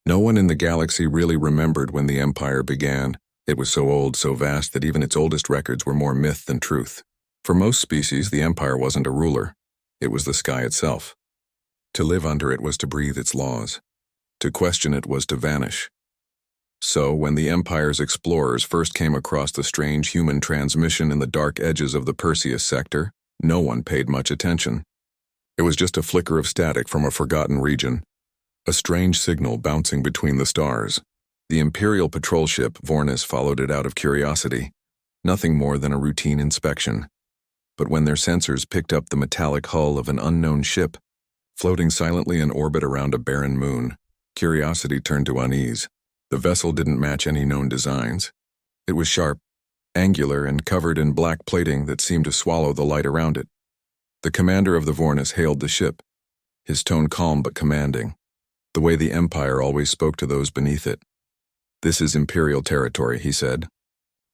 No one in the galaxy really remembered when the Empire began. It was so old, so vast that even its oldest records were more myth than truth. For most species, the Empire wasn't a ruler. It was the sky itself. To live under it was to breathe its laws. To question it was to vanish. So, when the Empire's explorers first came across the strange human transmission in the dark edges of the Perseus sector, no one paid much attention. It was just a flicker of static from a forgotten region, a strange signal bouncing between the stars. The Imperial patrol ship, Vornis, followed it out of curiosity, nothing more than a routine inspection. But when their sensors picked up the metallic hull of an unknown ship, floating silently in orbit around a barren moon, curiosity turned to unease. The vessel didn't match any known designs. It was sharp, angular, and covered in black plating that seemed to swallow the light around it. The commander of the Vornis hailed the ship, his tone calm but commanding, the way the Empire always spoke to those beneath it. "This is Imperial territory," he said.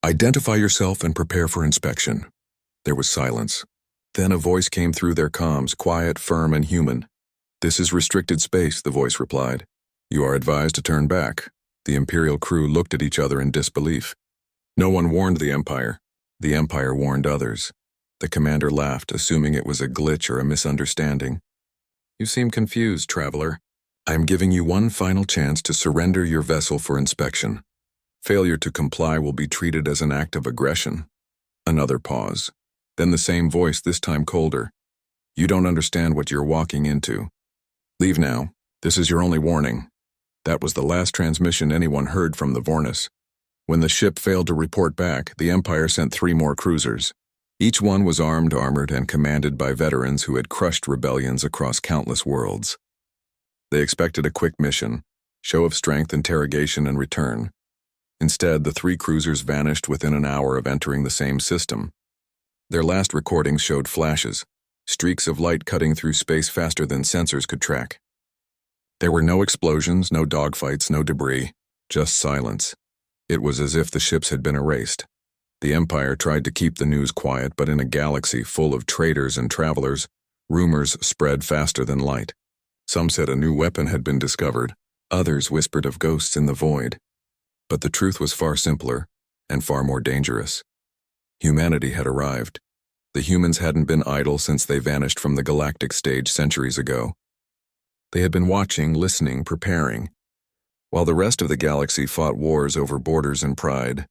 "Identify yourself and prepare for inspection." There was silence. Then a voice came through their comms, quiet, firm, and human. "This is restricted space," the voice replied. "You are advised to turn back." The Imperial crew looked at each other in disbelief. No one warned the Empire. The Empire warned others. The commander laughed, assuming it was a glitch or a misunderstanding. "You seem confused, traveler. I am giving you one final chance to surrender your vessel for inspection. Failure to comply will be treated as an act of aggression." Another pause. Then the same voice, this time colder. "You don't understand what you're walking into. Leave now. This is your only warning." That was the last transmission anyone heard from the Vornis. When the ship failed to report back, the Empire sent 3 more cruisers. Each one was armed, armored, and commanded by veterans who had crushed rebellions across countless worlds. They expected a quick mission, show of strength, interrogation, and return. Instead, the 3 cruisers vanished within an hour of entering the same system. Their last recordings showed flashes, streaks of light cutting through space faster than sensors could track. There were no explosions, no dogfights, no debris, just silence. It was as if the ships had been erased. The Empire tried to keep the news quiet, but in a galaxy full of traders and travelers, rumors spread faster than light. Some said a new weapon had been discovered. Others whispered of ghosts in the void. But the truth was far simpler and far more dangerous. Humanity had arrived. The humans hadn't been idle since they vanished from the Galactic stage centuries ago. They had been watching, listening, preparing. While the rest of the galaxy fought wars over borders and pride,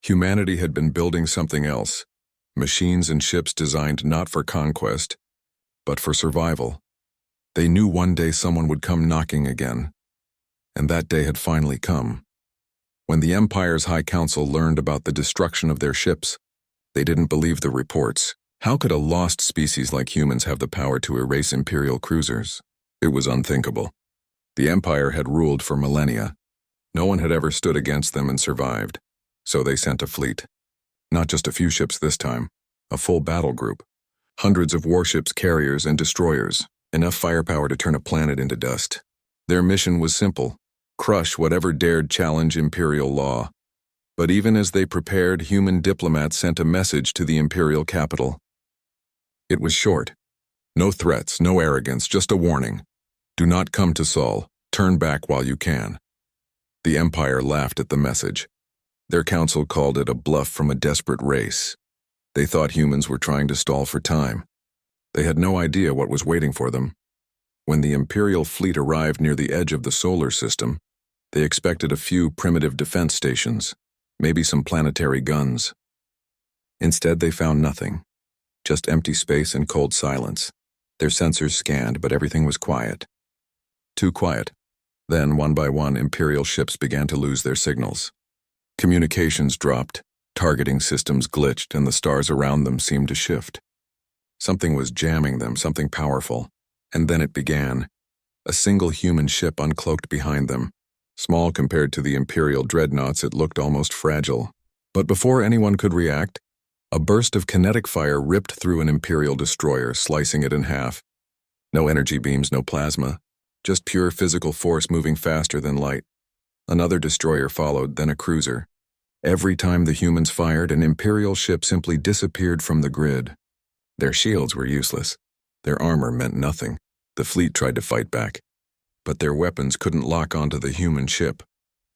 humanity had been building something else, machines and ships designed not for conquest, but for survival. They knew one day someone would come knocking again, and that day had finally come. When the Empire's High Council learned about the destruction of their ships, they didn't believe the reports. How could a lost species like humans have the power to erase Imperial cruisers? It was unthinkable. The Empire had ruled for millennia. No one had ever stood against them and survived. So they sent a fleet. Not just a few ships this time, a full battle group. Hundreds of warships, carriers, and destroyers, enough firepower to turn a planet into dust. Their mission was simple: crush whatever dared challenge Imperial law. But even as they prepared, human diplomats sent a message to the Imperial capital. It was short. No threats, no arrogance, just a warning. Do not come to Sol. Turn back while you can. The Empire laughed at the message. Their council called it a bluff from a desperate race. They thought humans were trying to stall for time. They had no idea what was waiting for them. When the Imperial fleet arrived near the edge of the solar system, they expected a few primitive defense stations, maybe some planetary guns. Instead, they found nothing. Just empty space and cold silence. Their sensors scanned, but everything was quiet. Too quiet. Then, one by one, Imperial ships began to lose their signals. Communications dropped, targeting systems glitched, and the stars around them seemed to shift. Something was jamming them, something powerful. And then it began. A single human ship uncloaked behind them. Small compared to the Imperial dreadnoughts, it looked almost fragile. But before anyone could react, a burst of kinetic fire ripped through an Imperial destroyer, slicing it in half. No energy beams, no plasma. Just pure physical force moving faster than light. Another destroyer followed, then a cruiser. Every time the humans fired, an Imperial ship simply disappeared from the grid. Their shields were useless. Their armor meant nothing. The fleet tried to fight back. but their weapons couldn't lock onto the human ship.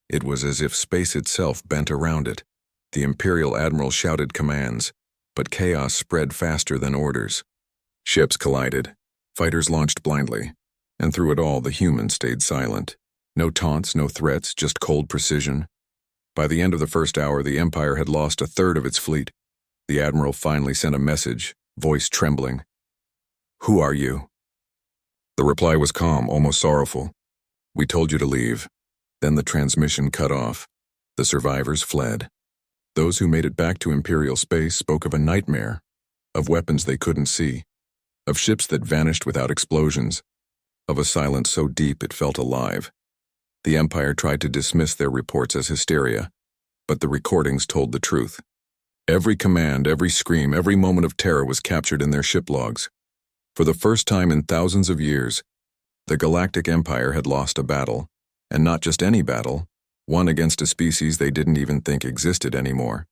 It was as if space itself bent around it. The Imperial Admiral shouted commands, but chaos spread faster than orders. Ships collided, fighters launched blindly, and through it all the humans stayed silent. No taunts, no threats, just cold precision. By the end of the first hour, the Empire had lost a third of its fleet. The Admiral finally sent a message, voice trembling. "Who are you?" The reply was calm, almost sorrowful. "We told you to leave." Then the transmission cut off. The survivors fled. Those who made it back to Imperial space spoke of a nightmare, of weapons they couldn't see, of ships that vanished without explosions, of a silence so deep it felt alive. The Empire tried to dismiss their reports as hysteria, but the recordings told the truth. Every command, every scream, every moment of terror was captured in their ship logs. For the first time in thousands of years, the Galactic Empire had lost a battle, and not just any battle, one against a species they didn't even think existed anymore.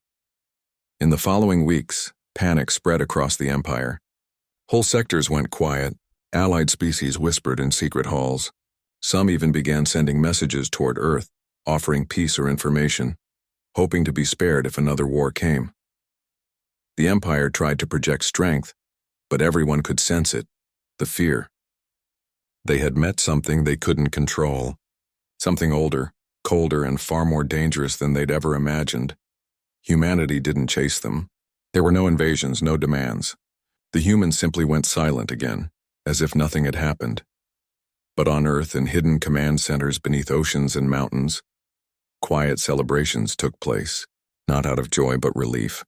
In the following weeks, panic spread across the Empire. Whole sectors went quiet, allied species whispered in secret halls. Some even began sending messages toward Earth, offering peace or information, hoping to be spared if another war came. The Empire tried to project strength, but everyone could sense it, the fear. They had met something they couldn't control, something older, colder, and far more dangerous than they'd ever imagined. Humanity didn't chase them. There were no invasions, no demands. The humans simply went silent again, as if nothing had happened. But on Earth, in hidden command centers beneath oceans and mountains, quiet celebrations took place, not out of joy but relief.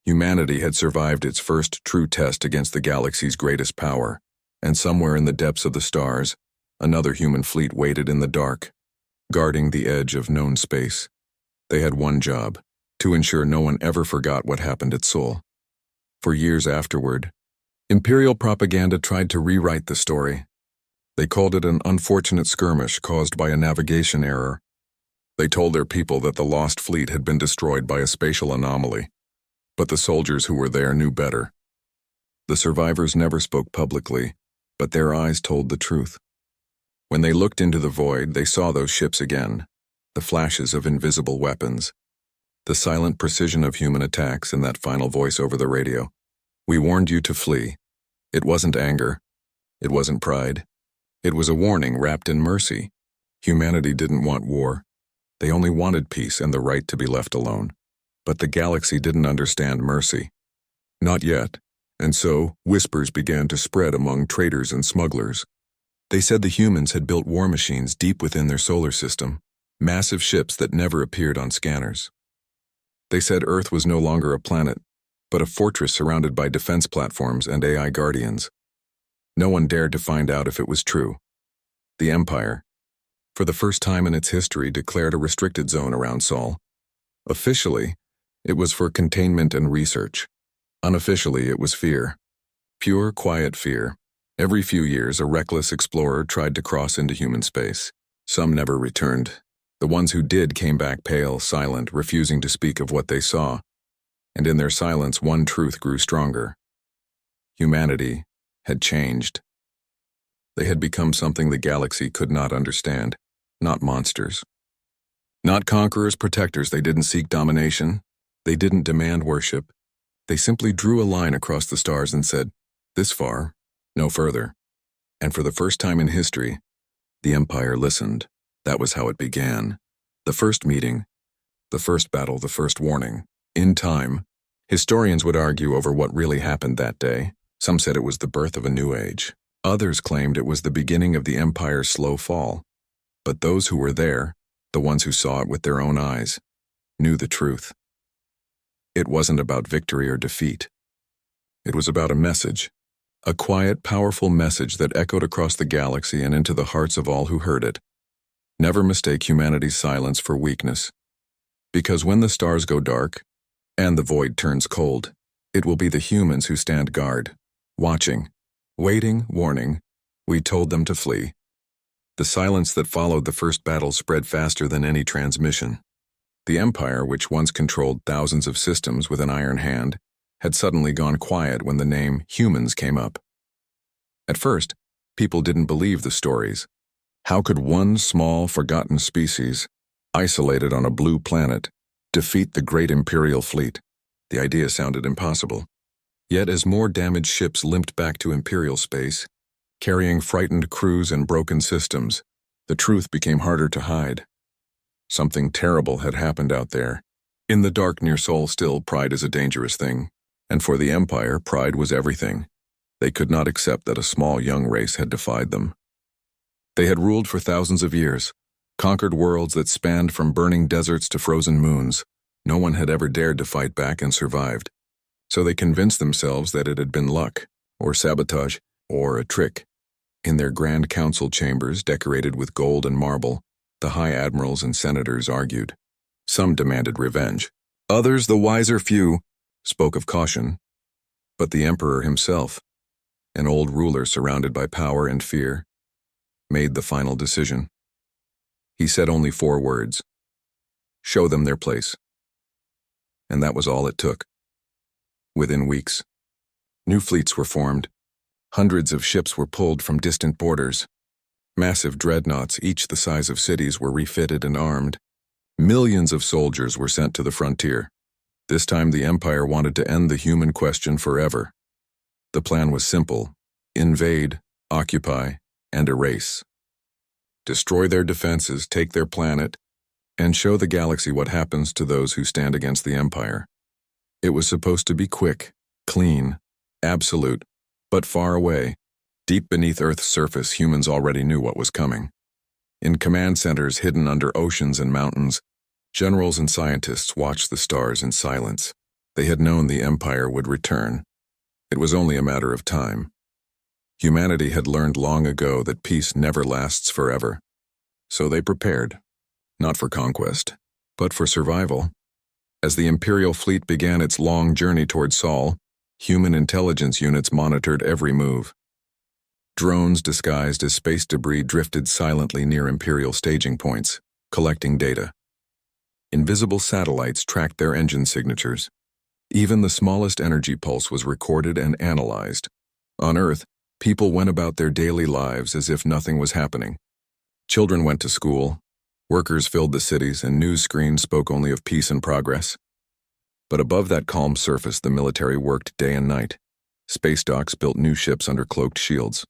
Humanity had survived its first true test against the galaxy's greatest power, and somewhere in the depths of the stars, another human fleet waited in the dark, guarding the edge of known space. They had one job, to ensure no one ever forgot what happened at Sol. For years afterward, Imperial propaganda tried to rewrite the story. They called it an unfortunate skirmish caused by a navigation error. They told their people that the lost fleet had been destroyed by a spatial anomaly, but the soldiers who were there knew better. The survivors never spoke publicly, but their eyes told the truth. When they looked into the void, they saw those ships again, the flashes of invisible weapons, the silent precision of human attacks, and that final voice over the radio. "We warned you to flee." It wasn't anger. It wasn't pride. It was a warning wrapped in mercy. Humanity didn't want war. They only wanted peace and the right to be left alone. But the galaxy didn't understand mercy. Not yet. And so, whispers began to spread among traders and smugglers. They said the humans had built war machines deep within their solar system, massive ships that never appeared on scanners. They said Earth was no longer a planet, but a fortress surrounded by defense platforms and AI guardians. No one dared to find out if it was true. The Empire, for the first time in its history, declared a restricted zone around Sol. Officially, it was for containment and research. Unofficially, it was fear. Pure, quiet fear. Every few years, a reckless explorer tried to cross into human space. Some never returned. The ones who did came back pale, silent, refusing to speak of what they saw. And in their silence, one truth grew stronger. Humanity had changed. They had become something the galaxy could not understand. Not monsters. Not conquerors, protectors. They didn't seek domination. They didn't demand worship. They simply drew a line across the stars and said, "This far, no further." And for the first time in history, the Empire listened. That was how it began. The first meeting, the first battle, the first warning. In time, historians would argue over what really happened that day. Some said it was the birth of a new age. Others claimed it was the beginning of the Empire's slow fall. But those who were there, the ones who saw it with their own eyes, knew the truth. It wasn't about victory or defeat. It was about a message. A quiet, powerful message that echoed across the galaxy and into the hearts of all who heard it. Never mistake humanity's silence for weakness. Because when the stars go dark, and the void turns cold, it will be the humans who stand guard, watching, waiting, warning. We told them to flee. The silence that followed the first battle spread faster than any transmission. The Empire, which once controlled thousands of systems with an iron hand, had suddenly gone quiet when the name humans came up. At first, people didn't believe the stories. How could one small, forgotten species, isolated on a blue planet, defeat the great Imperial fleet? The idea sounded impossible. Yet as more damaged ships limped back to Imperial space, carrying frightened crews and broken systems, the truth became harder to hide. Something terrible had happened out there. In the dark near Sol still, pride is a dangerous thing, and for the Empire, pride was everything. They could not accept that a small young race had defied them. They had ruled for thousands of years, conquered worlds that spanned from burning deserts to frozen moons. No one had ever dared to fight back and survived. So they convinced themselves that it had been luck, or sabotage, or a trick. In their grand council chambers decorated with gold and marble, the high admirals and senators argued. Some demanded revenge. Others, the wiser few, spoke of caution. But the emperor himself, an old ruler surrounded by power and fear, made the final decision. He said only 4 words. Show them their place. And that was all it took. Within weeks, new fleets were formed. Hundreds of ships were pulled from distant borders. Massive dreadnoughts, each the size of cities, were refitted and armed. Millions of soldiers were sent to the frontier. This time the Empire wanted to end the human question forever. The plan was simple: invade, occupy, and erase. Destroy their defenses, take their planet, and show the galaxy what happens to those who stand against the Empire. It was supposed to be quick, clean, absolute, but far away. Deep beneath Earth's surface, humans already knew what was coming. In command centers hidden under oceans and mountains, generals and scientists watched the stars in silence. They had known the Empire would return. It was only a matter of time. Humanity had learned long ago that peace never lasts forever. So they prepared, not for conquest, but for survival. As the Imperial fleet began its long journey toward Sol, human intelligence units monitored every move. Drones disguised as space debris drifted silently near Imperial staging points, collecting data. Invisible satellites tracked their engine signatures. Even the smallest energy pulse was recorded and analyzed. On Earth, people went about their daily lives as if nothing was happening. Children went to school, workers filled the cities, and news screens spoke only of peace and progress. But above that calm surface, the military worked day and night. Space docks built new ships under cloaked shields.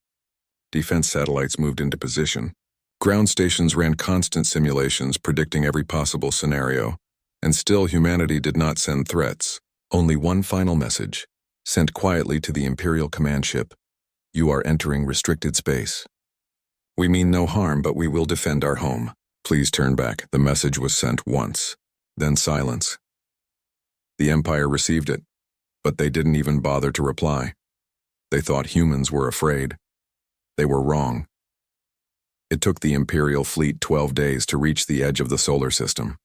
Defense satellites moved into position. Ground stations ran constant simulations predicting every possible scenario. And still humanity did not send threats. Only one final message, sent quietly to the Imperial command ship. You are entering restricted space. We mean no harm, but we will defend our home. Please turn back. The message was sent once, then silence. The Empire received it, but they didn't even bother to reply. They thought humans were afraid. They were wrong. It took the Imperial fleet 12 days to reach the edge of the solar system.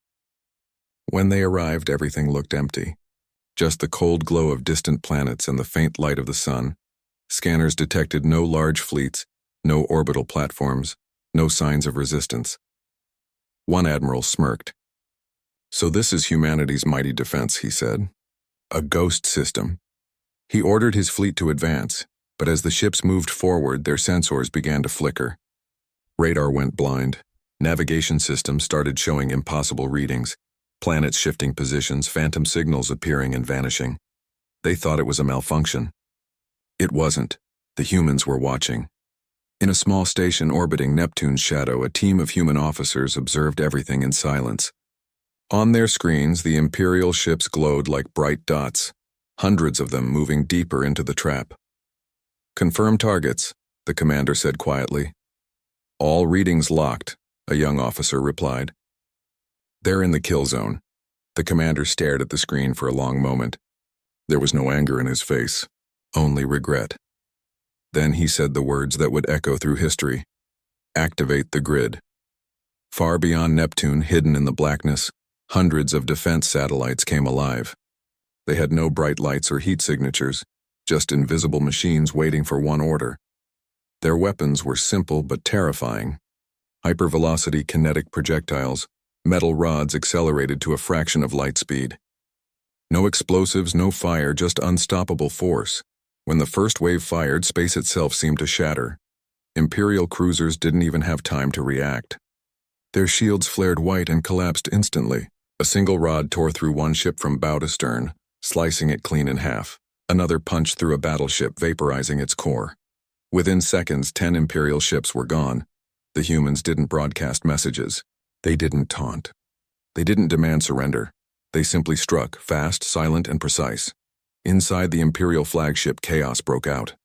When they arrived, everything looked empty. Just the cold glow of distant planets and the faint light of the sun. Scanners detected no large fleets, no orbital platforms, no signs of resistance. One admiral smirked. So this is humanity's mighty defense, he said. A ghost system. He ordered his fleet to advance, but as the ships moved forward, their sensors began to flicker. Radar went blind. Navigation systems started showing impossible readings, planets shifting positions, phantom signals appearing and vanishing. They thought it was a malfunction. It wasn't. The humans were watching. In a small station orbiting Neptune's shadow, a team of human officers observed everything in silence. On their screens, the Imperial ships glowed like bright dots, hundreds of them moving deeper into the trap. Confirm targets, the commander said quietly. All readings locked, a young officer replied. They're in the kill zone. The commander stared at the screen for a long moment. There was no anger in his face, only regret. Then he said the words that would echo through history. Activate the grid. Far beyond Neptune, hidden in the blackness, hundreds of defense satellites came alive. They had no bright lights or heat signatures, just invisible machines waiting for one order. Their weapons were simple but terrifying. Hypervelocity kinetic projectiles, metal rods accelerated to a fraction of light speed. No explosives, no fire, just unstoppable force. When the first wave fired, space itself seemed to shatter. Imperial cruisers didn't even have time to react. Their shields flared white and collapsed instantly. A single rod tore through one ship from bow to stern, slicing it clean in half. Another punched through a battleship, vaporizing its core. Within seconds, 10 Imperial ships were gone. The humans didn't broadcast messages. They didn't taunt. They didn't demand surrender. They simply struck, fast, silent, and precise. Inside the Imperial flagship, chaos broke out.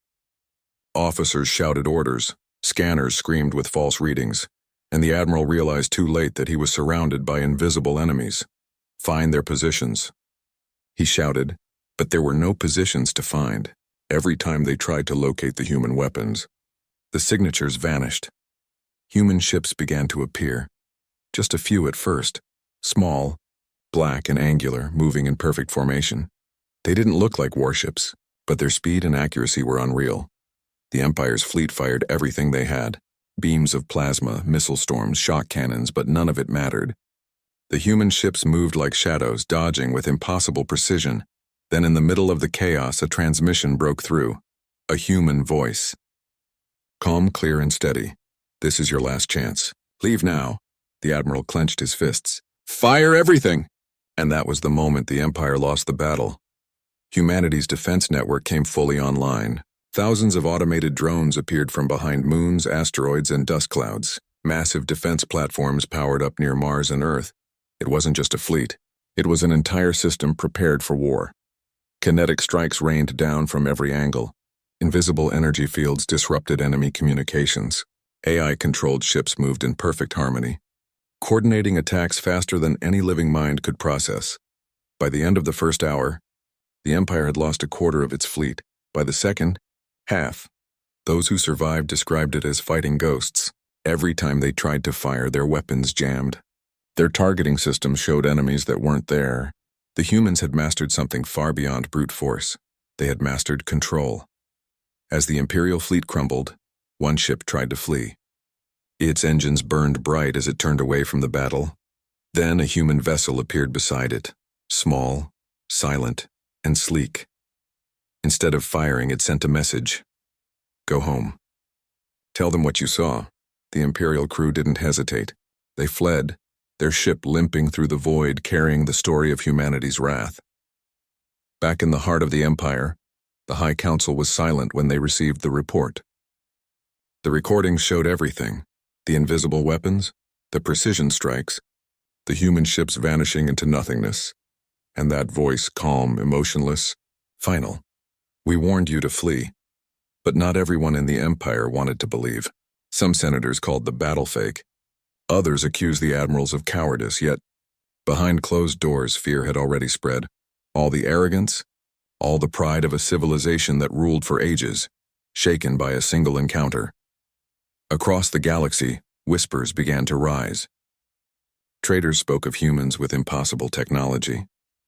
Officers shouted orders, scanners screamed with false readings, and the Admiral realized too late that he was surrounded by invisible enemies. Find their positions. He shouted, but there were no positions to find. Every time they tried to locate the human weapons, the signatures vanished. Human ships began to appear. Just a few at first, small, black and angular, moving in perfect formation. They didn't look like warships, but their speed and accuracy were unreal. The Empire's fleet fired everything they had. Beams of plasma, missile storms, shock cannons, but none of it mattered. The human ships moved like shadows, dodging with impossible precision. Then in the middle of the chaos, a transmission broke through. A human voice. Calm, clear, and steady. This is your last chance. Leave now. The Admiral clenched his fists. Fire everything! And that was the moment the Empire lost the battle. Humanity's defense network came fully online. Thousands of automated drones appeared from behind moons, asteroids, and dust clouds. Massive defense platforms powered up near Mars and Earth. It wasn't just a fleet. It was an entire system prepared for war. Kinetic strikes rained down from every angle. Invisible energy fields disrupted enemy communications. AI-controlled ships moved in perfect harmony, coordinating attacks faster than any living mind could process. By the end of the first hour, the Empire had lost a quarter of its fleet. By the second, half. Those who survived described it as fighting ghosts. Every time they tried to fire, their weapons jammed. Their targeting systems showed enemies that weren't there. The humans had mastered something far beyond brute force. They had mastered control. As the Imperial fleet crumbled, one ship tried to flee. Its engines burned bright as it turned away from the battle. Then a human vessel appeared beside it, small, silent, and sleek. Instead of firing, it sent a message. Go home. Tell them what you saw. The Imperial crew didn't hesitate. They fled, their ship limping through the void, carrying the story of humanity's wrath. Back in the heart of the Empire, the High Council was silent when they received the report. The recordings showed everything. The invisible weapons, the precision strikes, the human ships vanishing into nothingness, and that voice, calm, emotionless, final. We warned you to flee. But not everyone in the Empire wanted to believe. Some senators called the battle fake. Others accused the admirals of cowardice, yet behind closed doors fear had already spread. All the arrogance, all the pride of a civilization that ruled for ages, shaken by a single encounter. Across the galaxy, whispers began to rise. Traders spoke of humans with impossible technology.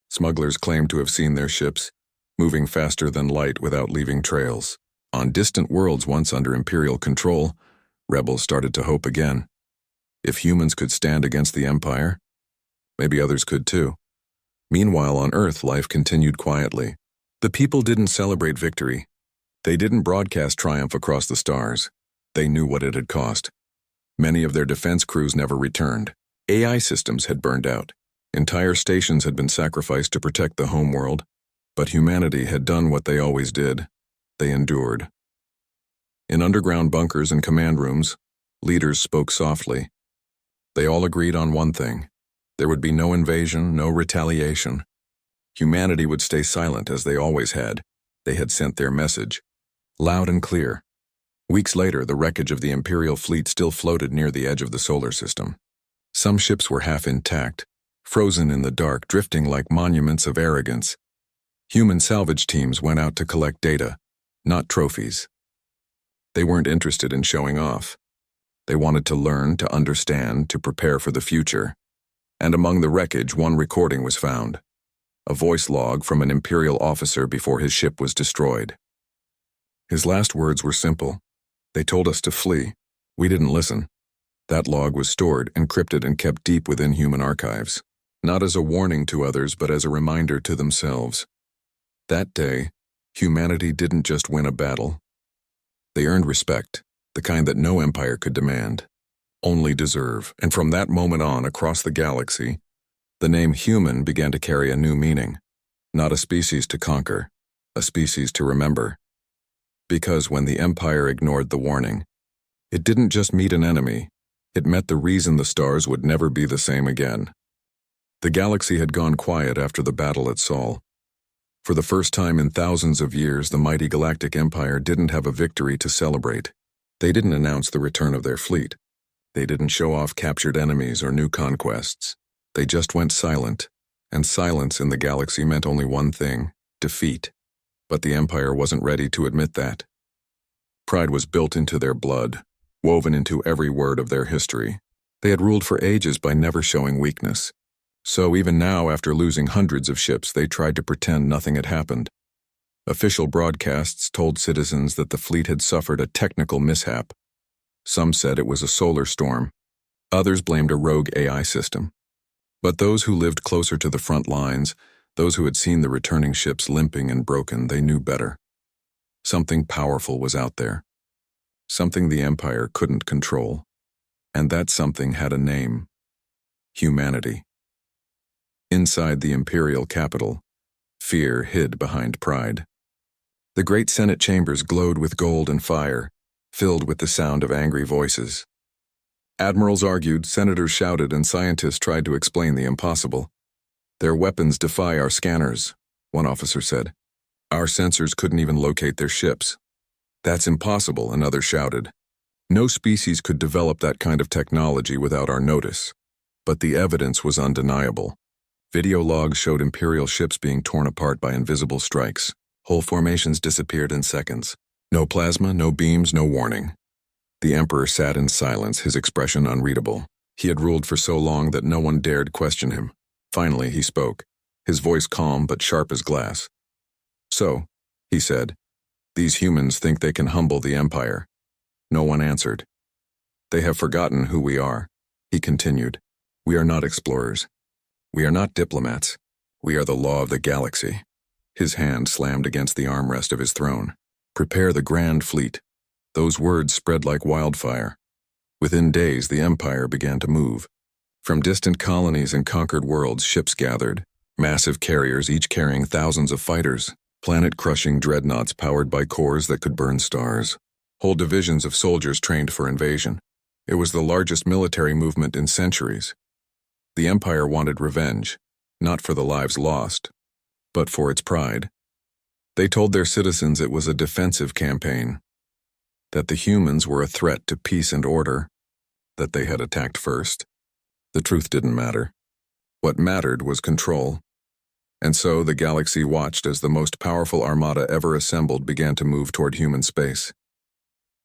Smugglers claimed to have seen their ships, moving faster than light without leaving trails. On distant worlds once under Imperial control, rebels started to hope again. If humans could stand against the Empire, maybe others could too. Meanwhile, on Earth, life continued quietly. The people didn't celebrate victory. They didn't broadcast triumph across the stars. They knew what it had cost. Many of their defense crews never returned. AI systems had burned out. Entire stations had been sacrificed to protect the homeworld. But humanity had done what they always did. They endured. In underground bunkers and command rooms, leaders spoke softly. They all agreed on one thing. There would be no invasion, no retaliation. Humanity would stay silent as they always had. They had sent their message, loud and clear. Weeks later, the wreckage of the Imperial fleet still floated near the edge of the solar system. Some ships were half intact, frozen in the dark, drifting like monuments of arrogance. Human salvage teams went out to collect data, not trophies. They weren't interested in showing off. They wanted to learn, to understand, to prepare for the future. And among the wreckage, one recording was found. A voice log from an Imperial officer before his ship was destroyed. His last words were simple. They told us to flee. We didn't listen. That log was stored, encrypted, and kept deep within human archives, not as a warning to others, but as a reminder to themselves. That day, humanity didn't just win a battle. They earned respect. the kind that no empire could demand, only deserve. And from that moment on, across the galaxy, the name human began to carry a new meaning. Not a species to conquer, a species to remember. Because when the Empire ignored the warning, it didn't just meet an enemy, it met the reason the stars would never be the same again. The galaxy had gone quiet after the battle at Sol. For the first time in thousands of years, the mighty Galactic Empire didn't have a victory to celebrate. They didn't announce the return of their fleet. They didn't show off captured enemies or new conquests. They just went silent, and silence in the galaxy meant only one thing: defeat. But the Empire wasn't ready to admit that. Pride was built into their blood, woven into every word of their history. They had ruled for ages by never showing weakness. So even now, after losing hundreds of ships, they tried to pretend nothing had happened. Official broadcasts told citizens that the fleet had suffered a technical mishap. Some said it was a solar storm. Others blamed a rogue AI system. But those who lived closer to the front lines, those who had seen the returning ships limping and broken, they knew better. Something powerful was out there. Something the Empire couldn't control. And that something had a name: humanity. Inside the imperial capital, fear hid behind pride. The great Senate chambers glowed with gold and fire, filled with the sound of angry voices. Admirals argued, senators shouted, and scientists tried to explain the impossible. "Their weapons defy our scanners," one officer said. "Our sensors couldn't even locate their ships." "That's impossible," another shouted. "No species could develop that kind of technology without our notice." But the evidence was undeniable. Video logs showed Imperial ships being torn apart by invisible strikes. Whole formations disappeared in seconds. No plasma, no beams, no warning. The Emperor sat in silence, his expression unreadable. He had ruled for so long that no one dared question him. Finally, he spoke, his voice calm but sharp as glass. "So," he said, "these humans think they can humble the Empire." No one answered. "They have forgotten who we are," he continued. "We are not explorers. We are not diplomats. We are the law of the galaxy." His hand slammed against the armrest of his throne. "Prepare the Grand Fleet." Those words spread like wildfire. Within days, the Empire began to move. From distant colonies and conquered worlds, ships gathered. Massive carriers, each carrying thousands of fighters. Planet-crushing dreadnoughts powered by cores that could burn stars. Whole divisions of soldiers trained for invasion. It was the largest military movement in centuries. The Empire wanted revenge, not for the lives lost, but for its pride. They told their citizens it was a defensive campaign, that the humans were a threat to peace and order, that they had attacked first. The truth didn't matter. What mattered was control. And so the galaxy watched as the most powerful armada ever assembled began to move toward human space.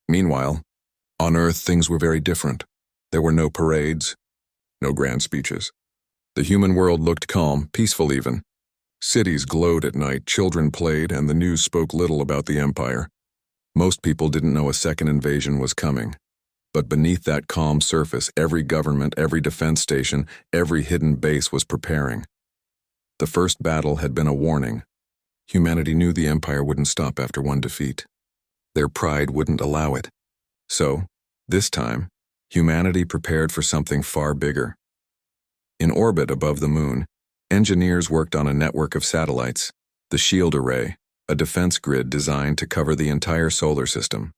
Meanwhile, on Earth things were very different. There were no parades, no grand speeches. The human world looked calm, peaceful even. Cities glowed at night, children played, and the news spoke little about the Empire. Most people didn't know a second invasion was coming. But beneath that calm surface, every government, every defense station, every hidden base was preparing. The first battle had been a warning. Humanity knew the Empire wouldn't stop after one defeat. Their pride wouldn't allow it. So, this time, humanity prepared for something far bigger. In orbit above the moon, engineers worked on a network of satellites, the Shield Array, a defense grid designed to cover the entire solar system.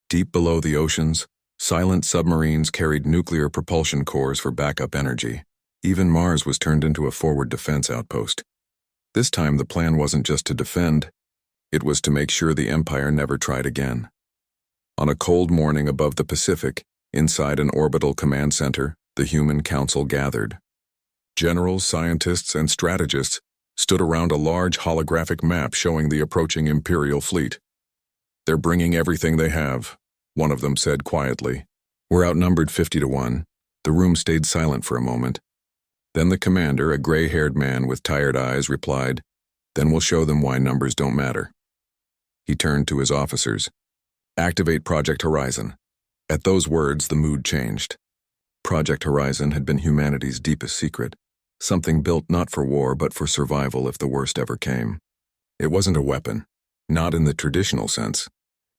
Deep below the oceans, silent submarines carried nuclear propulsion cores for backup energy. Even Mars was turned into a forward defense outpost. This time the plan wasn't just to defend, it was to make sure the Empire never tried again. On a cold morning above the Pacific, inside an orbital command center, the Human Council gathered. Generals, scientists, and strategists stood around a large holographic map showing the approaching Imperial fleet. "They're bringing everything they have," one of them said quietly. "We're outnumbered 50-1. The room stayed silent for a moment. Then the commander, a gray-haired man with tired eyes, replied, "Then we'll show them why numbers don't matter." He turned to his officers. "Activate Project Horizon." At those words, the mood changed. Project Horizon had been humanity's deepest secret, something built not for war but for survival if the worst ever came. It wasn't a weapon, not in the traditional sense.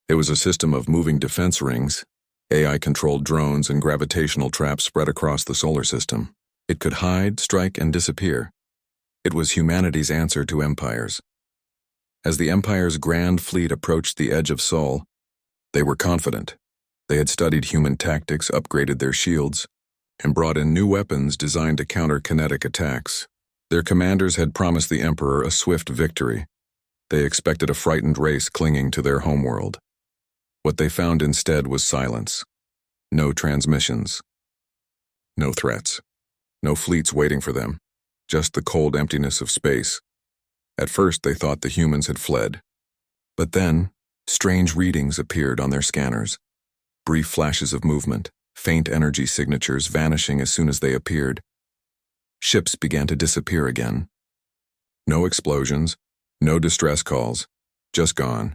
It was a system of moving defense rings, AI-controlled drones and gravitational traps spread across the solar system. It could hide, strike, and disappear. It was humanity's answer to empires. As the Empire's grand fleet approached the edge of Sol, they were confident. They had studied human tactics, upgraded their shields, and brought in new weapons designed to counter kinetic attacks. Their commanders had promised the Emperor a swift victory. They expected a frightened race clinging to their homeworld. What they found instead was silence. No transmissions. No threats. No fleets waiting for them. Just the cold emptiness of space. At first they thought the humans had fled. But then, strange readings appeared on their scanners. Brief flashes of movement, faint energy signatures vanishing as soon as they appeared. Ships began to disappear again. No explosions, no distress calls, just gone.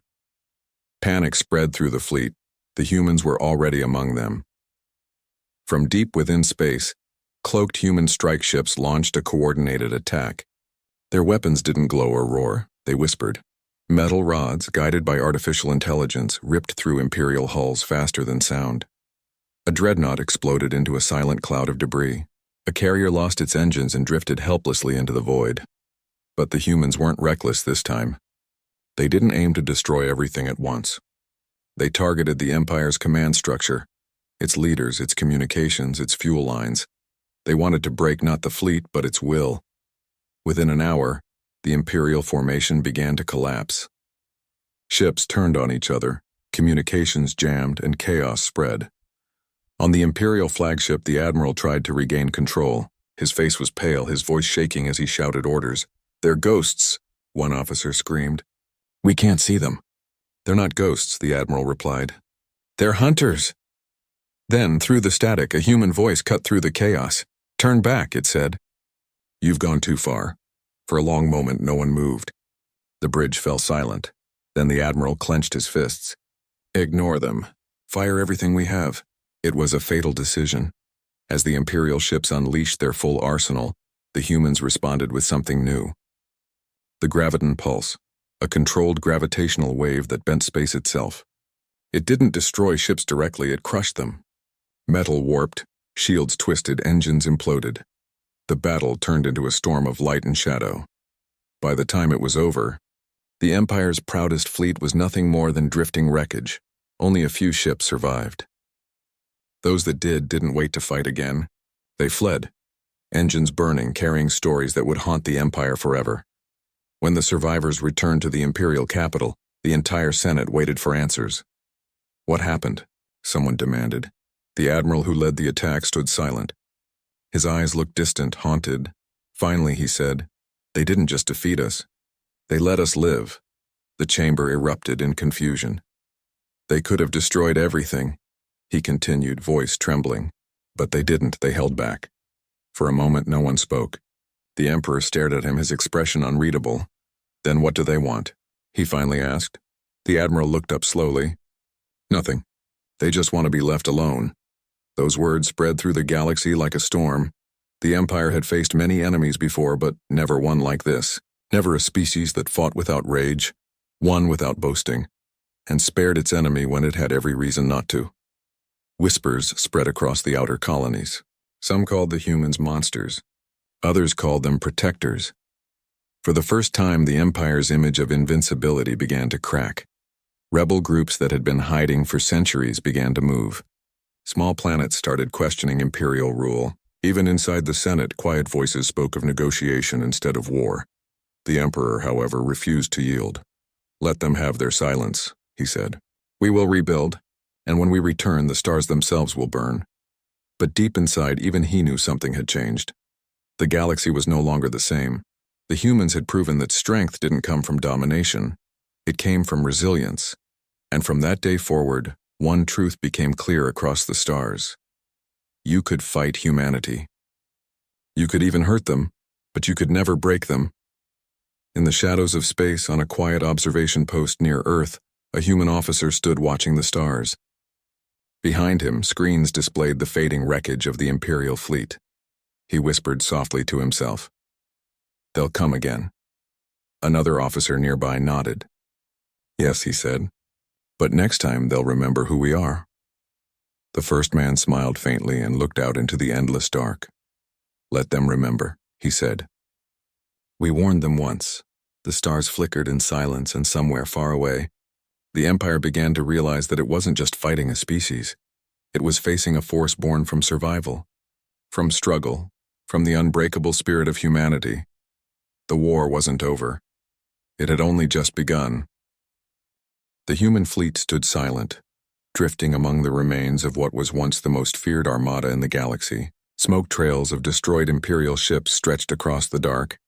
Panic spread through the fleet. The humans were already among them. From deep within space, cloaked human strike ships launched a coordinated attack. Their weapons didn't glow or roar, they whispered. Metal rods, guided by artificial intelligence, ripped through Imperial hulls faster than sound. A dreadnought exploded into a silent cloud of debris. A carrier lost its engines and drifted helplessly into the void. But the humans weren't reckless this time. They didn't aim to destroy everything at once. They targeted the Empire's command structure, its leaders, its communications, its fuel lines. They wanted to break not the fleet, but its will. Within an hour, the Imperial formation began to collapse. Ships turned on each other, communications jammed, and chaos spread. On the Imperial flagship, the Admiral tried to regain control. His face was pale, his voice shaking as he shouted orders. "They're ghosts," one officer screamed. "We can't see them." "They're not ghosts," the Admiral replied. "They're hunters." Then, through the static, a human voice cut through the chaos. "Turn back," it said. "You've gone too far." For a long moment, no one moved. The bridge fell silent. Then the Admiral clenched his fists. "Ignore them. Fire everything we have." It was a fatal decision. As the Imperial ships unleashed their full arsenal, the humans responded with something new. The graviton pulse, a controlled gravitational wave that bent space itself. It didn't destroy ships directly, it crushed them. Metal warped, shields twisted, engines imploded. The battle turned into a storm of light and shadow. By the time it was over, the Empire's proudest fleet was nothing more than drifting wreckage. Only a few ships survived. Those that didn't wait to fight again. They fled, engines burning, carrying stories that would haunt the Empire forever. When the survivors returned to the Imperial capital, the entire Senate waited for answers. "What happened?" someone demanded. The Admiral who led the attack stood silent. His eyes looked distant, haunted. Finally, he said, "They didn't just defeat us. They let us live." The chamber erupted in confusion. "They could have destroyed everything," he continued, voice trembling. "But they didn't, they held back." For a moment, no one spoke. The Emperor stared at him, his expression unreadable. "Then what do they want?" he finally asked. The Admiral looked up slowly. "Nothing. They just want to be left alone." Those words spread through the galaxy like a storm. The Empire had faced many enemies before, but never one like this. Never a species that fought without rage, won without boasting, and spared its enemy when it had every reason not to. Whispers spread across the outer colonies. Some called the humans monsters. Others called them protectors. For the first time, the Empire's image of invincibility began to crack. Rebel groups that had been hiding for centuries began to move. Small planets started questioning Imperial rule. Even inside the Senate, quiet voices spoke of negotiation instead of war. The Emperor, however, refused to yield. "Let them have their silence," he said. "We will rebuild, and when we return, the stars themselves will burn." But deep inside, even he knew something had changed. The galaxy was no longer the same. The humans had proven that strength didn't come from domination. It came from resilience. And from that day forward, one truth became clear across the stars. You could fight humanity. You could even hurt them, but you could never break them. In the shadows of space, on a quiet observation post near Earth, a human officer stood watching the stars. Behind him, screens displayed the fading wreckage of the Imperial fleet. He whispered softly to himself, "They'll come again." Another officer nearby nodded. "Yes," he said, "but next time they'll remember who we are." The first man smiled faintly and looked out into the endless dark. "Let them remember," he said. "We warned them once." The stars flickered in silence, and somewhere far away, the Empire began to realize that it wasn't just fighting a species. It was facing a force born from survival, from struggle, from the unbreakable spirit of humanity. The war wasn't over. It had only just begun. The human fleet stood silent, drifting among the remains of what was once the most feared armada in the galaxy. Smoke trails of destroyed Imperial ships stretched across the dark,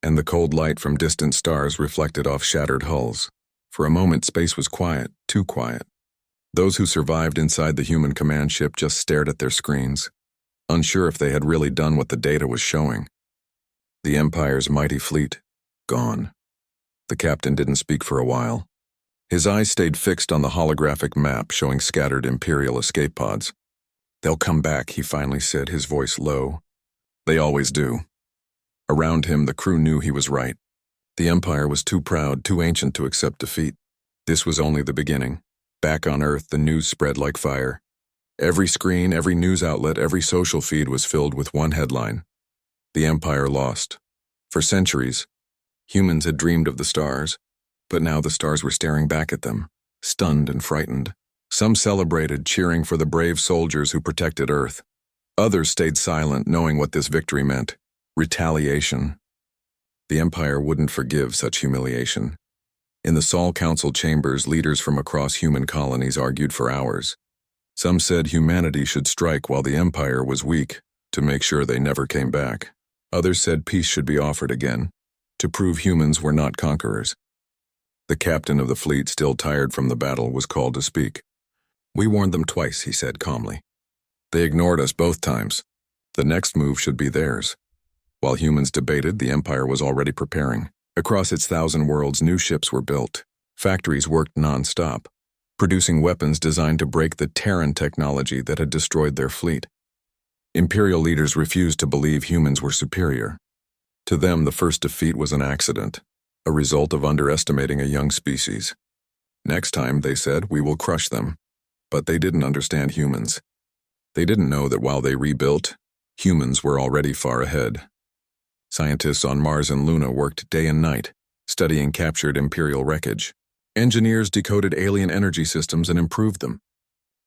and the cold light from distant stars reflected off shattered hulls. For a moment, space was quiet, too quiet. Those who survived inside the human command ship just stared at their screens, unsure if they had really done what the data was showing. The Empire's mighty fleet, gone. The captain didn't speak for a while. His eyes stayed fixed on the holographic map showing scattered Imperial escape pods. "They'll come back," he finally said, his voice low. "They always do." Around him, the crew knew he was right. The Empire was too proud, too ancient to accept defeat. This was only the beginning. Back on Earth, the news spread like fire. Every screen, every news outlet, every social feed was filled with one headline: "The Empire lost." For centuries, humans had dreamed of the stars, but now the stars were staring back at them, stunned and frightened. Some celebrated, cheering for the brave soldiers who protected Earth. Others stayed silent, knowing what this victory meant: retaliation. The Empire wouldn't forgive such humiliation. In the Sol Council chambers, leaders from across human colonies argued for hours. Some said humanity should strike while the Empire was weak, to make sure they never came back. Others said peace should be offered again, to prove humans were not conquerors. The captain of the fleet, still tired from the battle, was called to speak. "We warned them twice," he said calmly. "They ignored us both times. The next move should be theirs." While humans debated, the Empire was already preparing. Across its 1,000 worlds, new ships were built. Factories worked non-stop, producing weapons designed to break the Terran technology that had destroyed their fleet. Imperial leaders refused to believe humans were superior. To them, the first defeat was an accident, a result of underestimating a young species. Next time, they said, we will crush them. But they didn't understand humans. They didn't know that while they rebuilt, humans were already far ahead. Scientists on Mars and Luna worked day and night, studying captured Imperial wreckage. Engineers decoded alien energy systems and improved them.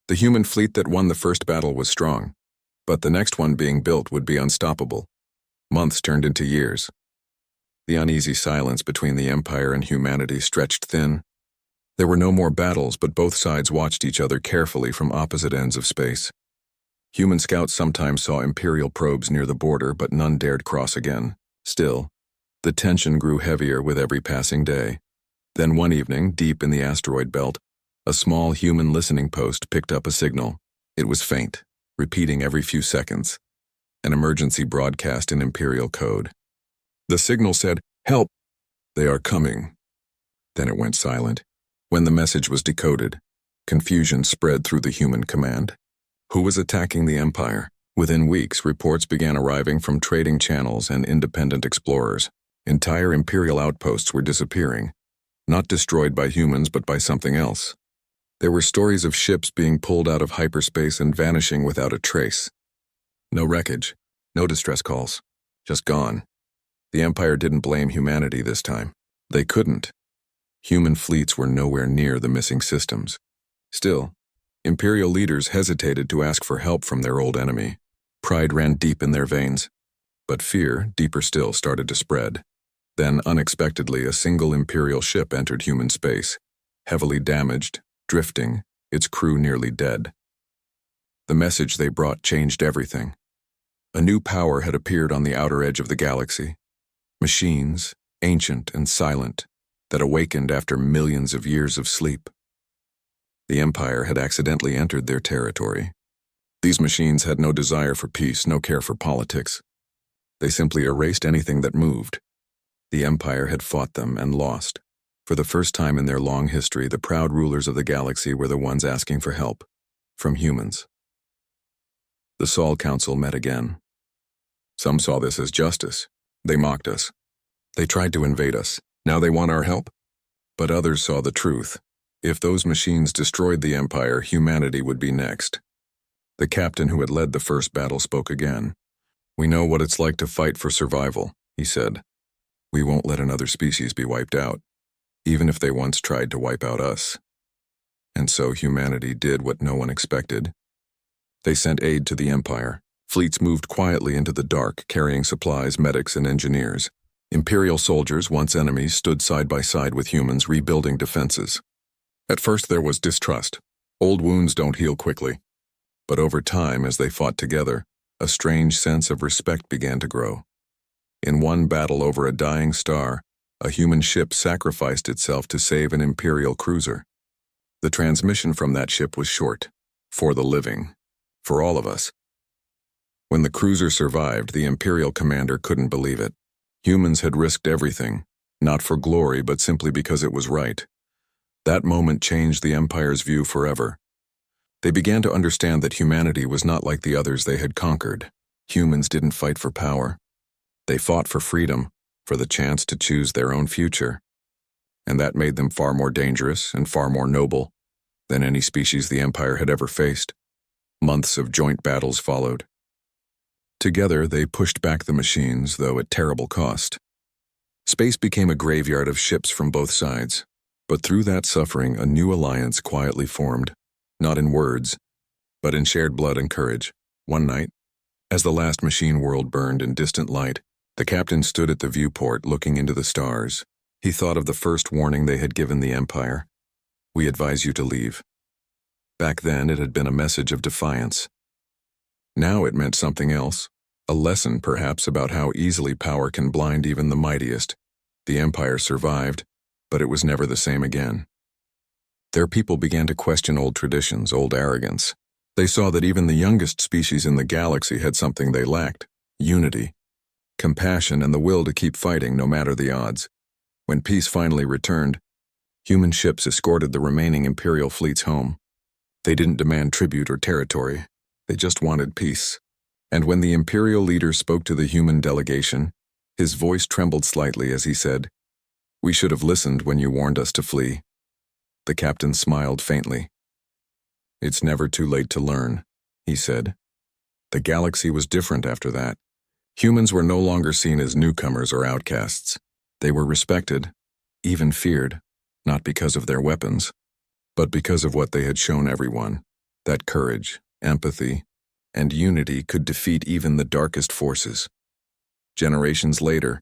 The human fleet that won the first battle was strong, but the next one being built would be unstoppable. Months turned into years. The uneasy silence between the Empire and humanity stretched thin. There were no more battles, but both sides watched each other carefully from opposite ends of space. Human scouts sometimes saw Imperial probes near the border, but none dared cross again. Still, the tension grew heavier with every passing day. Then one evening, deep in the asteroid belt, a small human listening post picked up a signal. It was faint, repeating every few seconds. An emergency broadcast in Imperial code. The signal said, "Help! They are coming." Then it went silent. When the message was decoded, confusion spread through the human command. Who was attacking the Empire? Within weeks, reports began arriving from trading channels and independent explorers. Entire Imperial outposts were disappearing, not destroyed by humans but by something else. There were stories of ships being pulled out of hyperspace and vanishing without a trace. No wreckage, no distress calls, just gone. The Empire didn't blame humanity this time. They couldn't. Human fleets were nowhere near the missing systems. Still, Imperial leaders hesitated to ask for help from their old enemy. Pride ran deep in their veins. But fear, deeper still, started to spread. Then, unexpectedly, a single Imperial ship entered human space, heavily damaged, drifting, its crew nearly dead. The message they brought changed everything. A new power had appeared on the outer edge of the galaxy. Machines, ancient and silent, that awakened after millions of years of sleep. The Empire had accidentally entered their territory. These machines had no desire for peace, no care for politics. They simply erased anything that moved. The Empire had fought them and lost. For the first time in their long history, the proud rulers of the galaxy were the ones asking for help, from humans. The Sol Council met again. Some saw this as justice. They mocked us. They tried to invade us. Now they want our help? But others saw the truth. If those machines destroyed the Empire, humanity would be next. The captain who had led the first battle spoke again. "We know what it's like to fight for survival," he said. "We won't let another species be wiped out, even if they once tried to wipe out us." And so humanity did what no one expected. They sent aid to the Empire. Fleets moved quietly into the dark, carrying supplies, medics, and engineers. Imperial soldiers, once enemies, stood side by side with humans, rebuilding defenses. At first there was distrust. Old wounds don't heal quickly. But over time, as they fought together, a strange sense of respect began to grow. In one battle over a dying star, a human ship sacrificed itself to save an Imperial cruiser. The transmission from that ship was short. For the living. For all of us. When the cruiser survived, the Imperial commander couldn't believe it. Humans had risked everything, not for glory, but simply because it was right. That moment changed the Empire's view forever. They began to understand that humanity was not like the others they had conquered. Humans didn't fight for power. They fought for freedom, for the chance to choose their own future. And that made them far more dangerous and far more noble than any species the Empire had ever faced. Months of joint battles followed. Together, they pushed back the machines, though at terrible cost. Space became a graveyard of ships from both sides. But through that suffering, a new alliance quietly formed, not in words, but in shared blood and courage. One night, as the last machine world burned in distant light, the captain stood at the viewport looking into the stars. He thought of the first warning they had given the Empire. "We advise you to leave." Back then, it had been a message of defiance. Now it meant something else, a lesson perhaps about how easily power can blind even the mightiest. The Empire survived, but it was never the same again. Their people began to question old traditions, old arrogance. They saw that even the youngest species in the galaxy had something they lacked: unity, compassion, and the will to keep fighting no matter the odds. When peace finally returned, human ships escorted the remaining Imperial fleets home. They didn't demand tribute or territory. They just wanted peace. And when the Imperial leader spoke to the human delegation, his voice trembled slightly as he said, "We should have listened when you warned us to flee." The captain smiled faintly. "It's never too late to learn," he said. The galaxy was different after that. Humans were no longer seen as newcomers or outcasts. They were respected, even feared, not because of their weapons, but because of what they had shown everyone, that courage, empathy, and unity could defeat even the darkest forces. Generations later,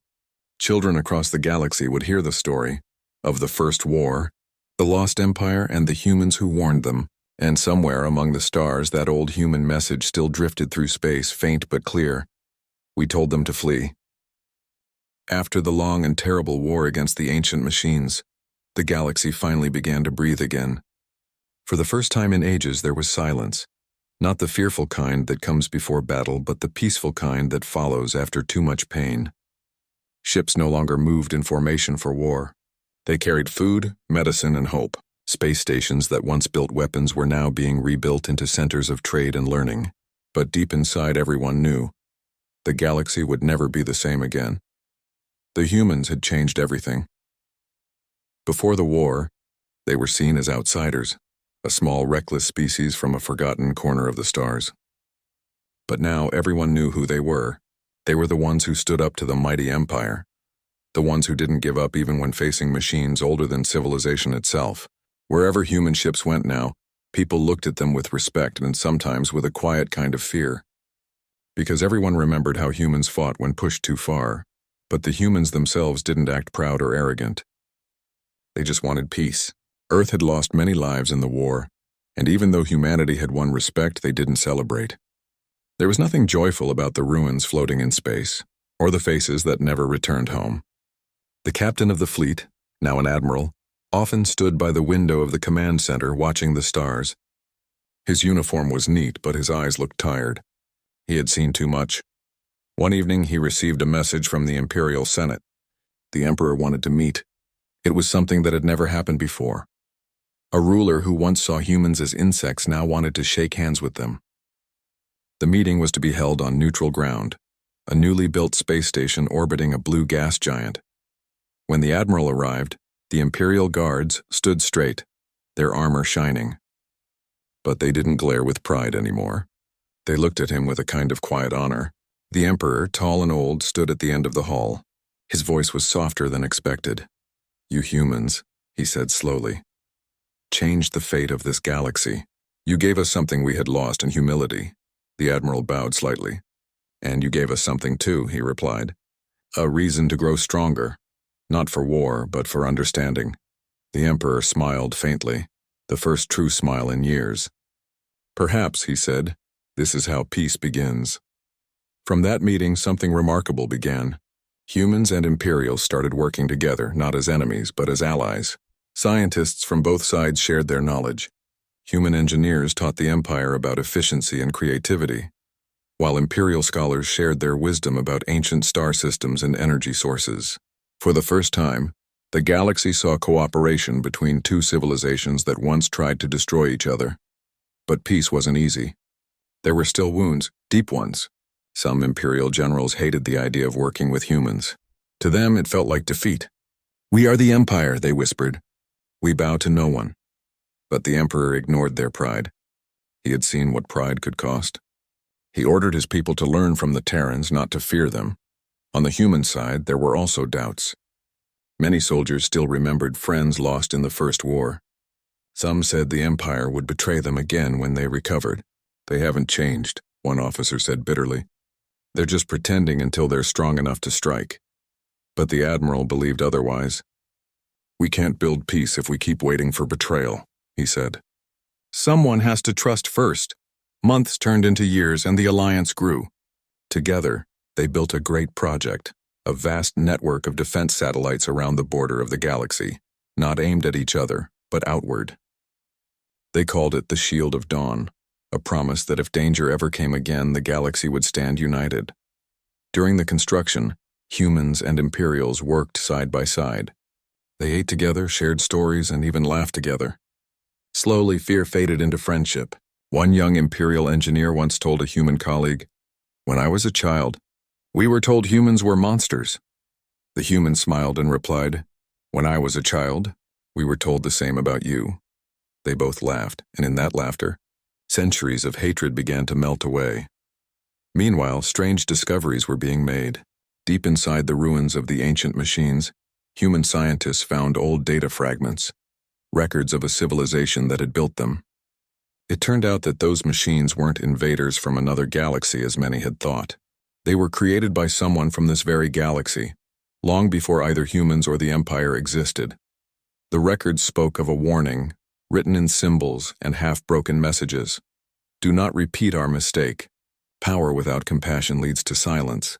children across the galaxy would hear the story of the First War, the Lost Empire, and the humans who warned them, and somewhere among the stars that old human message still drifted through space, faint but clear. We told them to flee. After the long and terrible war against the ancient machines, the galaxy finally began to breathe again. For the first time in ages, there was silence. Not the fearful kind that comes before battle, but the peaceful kind that follows after too much pain. Ships no longer moved in formation for war. They carried food, medicine, and hope. Space stations that once built weapons were now being rebuilt into centers of trade and learning. But deep inside, everyone knew the galaxy would never be the same again. The humans had changed everything. Before the war, they were seen as outsiders, a small, reckless species from a forgotten corner of the stars. But now everyone knew who they were. They were the ones who stood up to the mighty Empire, the ones who didn't give up even when facing machines older than civilization itself. Wherever human ships went now, people looked at them with respect and sometimes with a quiet kind of fear. Because everyone remembered how humans fought when pushed too far, but the humans themselves didn't act proud or arrogant. They just wanted peace. Earth had lost many lives in the war, and even though humanity had won respect, they didn't celebrate. There was nothing joyful about the ruins floating in space, or the faces that never returned home. The captain of the fleet, now an admiral, often stood by the window of the command center watching the stars. His uniform was neat, but his eyes looked tired. He had seen too much. One evening he received a message from the Imperial Senate. The Emperor wanted to meet. It was something that had never happened before. A ruler who once saw humans as insects now wanted to shake hands with them. The meeting was to be held on neutral ground, a newly built space station orbiting a blue gas giant. When the admiral arrived, the Imperial guards stood straight, their armor shining. But they didn't glare with pride anymore. They looked at him with a kind of quiet honor. The Emperor, tall and old, stood at the end of the hall. His voice was softer than expected. "You humans," he said slowly, "changed the fate of this galaxy. You gave us something we had lost in humility." The Admiral bowed slightly. "And you gave us something too," he replied. "A reason to grow stronger. Not for war, but for understanding." The Emperor smiled faintly, the first true smile in years. "Perhaps," he said, "this is how peace begins." From that meeting, something remarkable began. Humans and Imperials started working together, not as enemies, but as allies. Scientists from both sides shared their knowledge. Human engineers taught the Empire about efficiency and creativity, while Imperial scholars shared their wisdom about ancient star systems and energy sources. For the first time, the galaxy saw cooperation between two civilizations that once tried to destroy each other. But peace wasn't easy. There were still wounds, deep ones. Some Imperial generals hated the idea of working with humans. To them, it felt like defeat. "We are the Empire," they whispered. "We bow to no one." But the Emperor ignored their pride. He had seen what pride could cost. He ordered his people to learn from the Terrans, not to fear them. On the human side, there were also doubts. Many soldiers still remembered friends lost in the First War. Some said the Empire would betray them again when they recovered. "They haven't changed," one officer said bitterly. "They're just pretending until they're strong enough to strike." But the Admiral believed otherwise. "We can't build peace if we keep waiting for betrayal," he said. "Someone has to trust first." Months turned into years and the alliance grew. Together, they built a great project, a vast network of defense satellites around the border of the galaxy, not aimed at each other, but outward. They called it the Shield of Dawn, a promise that if danger ever came again, the galaxy would stand united. During the construction, humans and Imperials worked side by side. They ate together, shared stories, and even laughed together. Slowly, fear faded into friendship. One young Imperial engineer once told a human colleague, "When I was a child, we were told humans were monsters." The human smiled and replied, "When I was a child, we were told the same about you." They both laughed, and in that laughter, centuries of hatred began to melt away. Meanwhile, strange discoveries were being made. Deep inside the ruins of the ancient machines, human scientists found old data fragments, records of a civilization that had built them. It turned out that those machines weren't invaders from another galaxy as many had thought. They were created by someone from this very galaxy, long before either humans or the Empire existed. The records spoke of a warning, written in symbols and half-broken messages. "Do not repeat our mistake. Power without compassion leads to silence."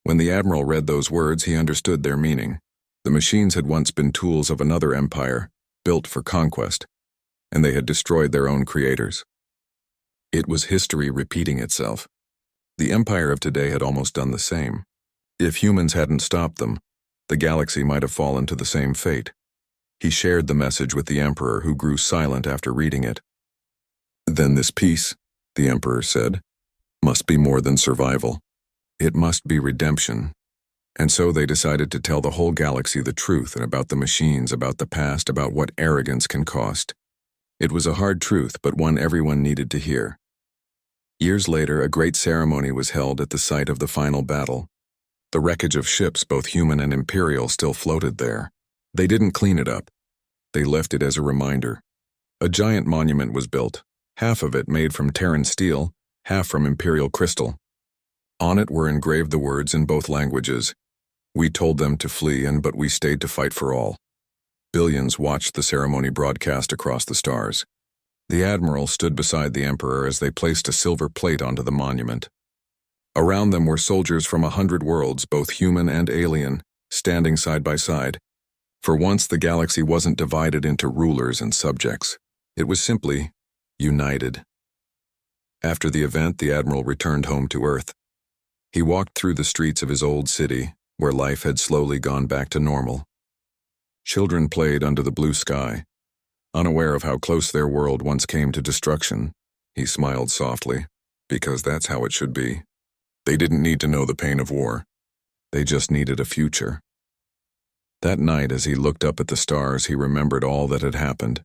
When the Admiral read those words, he understood their meaning. The machines had once been tools of another empire, built for conquest, and they had destroyed their own creators. It was history repeating itself. The Empire of today had almost done the same. If humans hadn't stopped them, the galaxy might have fallen to the same fate. He shared the message with the Emperor, who grew silent after reading it. "Then this peace," the Emperor said, "must be more than survival. It must be redemption." And so they decided to tell the whole galaxy the truth and about the machines, about the past, about what arrogance can cost. It was a hard truth, but one everyone needed to hear. Years later, a great ceremony was held at the site of the final battle. The wreckage of ships, both human and Imperial, still floated there. They didn't clean it up. They left it as a reminder. A giant monument was built, half of it made from Terran steel, half from Imperial crystal. On it were engraved the words in both languages, "We told them to flee, but we stayed to fight for all." Billions watched the ceremony broadcast across the stars. The Admiral stood beside the Emperor as they placed a silver plate onto the monument. Around them were soldiers from 100 worlds, both human and alien, standing side by side. For once, the galaxy wasn't divided into rulers and subjects. It was simply united. After the event, the Admiral returned home to Earth. He walked through the streets of his old city, where life had slowly gone back to normal. Children played under the blue sky. Unaware of how close their world once came to destruction, he smiled softly, because that's how it should be. They didn't need to know the pain of war. They just needed a future. That night, as he looked up at the stars, he remembered all that had happened.